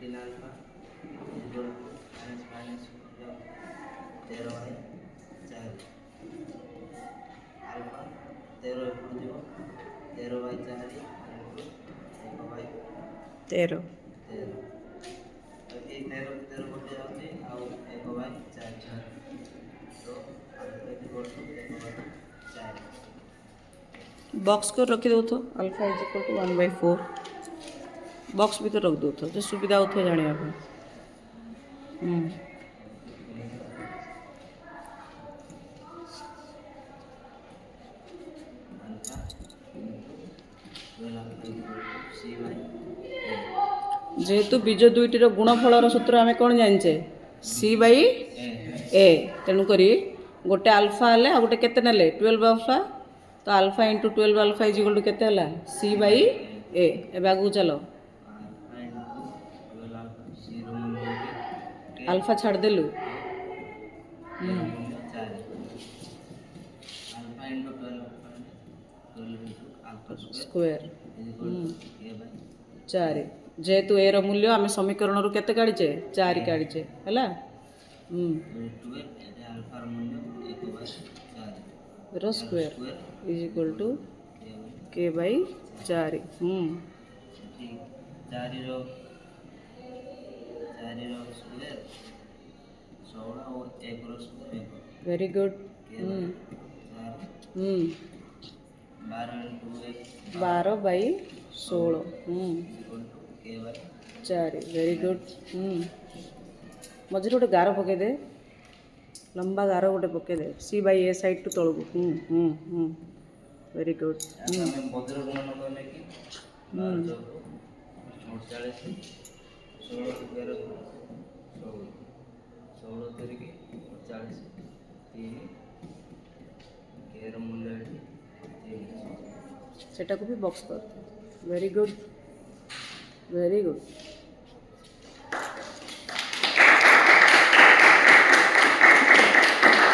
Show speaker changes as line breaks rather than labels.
18 alpha equal minus minus 13 by 4 alpha 13 एपड़ जीव 13 by 4 into 1 by
13
13 ये 13 को 13 कटि जाऊँगी आउ 1 बाई 4 तो alpha equal to 1 by 4
box को रखी दो तो alpha is equal to 1/4 box भी तो रख दो तो जो सुविधा होता जाने पे
alpha into 12 alpha equal to C by
जेहेतु बीज दुईटर गुणफलर सूत्र आम कौन जाने सी बै ए तेणुक गोटे अल्फा हेल्ले आ गोटे केते नेले 12 अल्फा तो alpha into 12 alpha is equal to केते हला सी बै ए एबे आगु चलो
अल्फा इंटू 12 अल्फा सी रो मूल्य के
अल्फा छाड़ देलु
ए रो मूल्य 4 alpha into 12 alpha 12 into alpha
square
is equal to A by
4 जेहेतु ए रो मूल्य आम समीकरण रू केते काढीचे 4 काढीचे हला
12 एटा अल्फा रो मूल्य 1 by 4
rho square is equal to k by 4
ठीक 4 रो स्क्वायर 16 और 1 rho square
very good
k by 4 12 into 1
12 by 16
equal to k by
4 very good मझे गोटे गार पकई दे लंबा गार गोटे पकई दे सी बाई ए साइड टू तलू वेरी गुड
हमें बज्र गुणन करने की 12 चौको 48 16 स्क्वायर 16 16 तरीके 40 3 के रो मूल्य 3
सेटा को भी बॉक्स कर वेरी गुड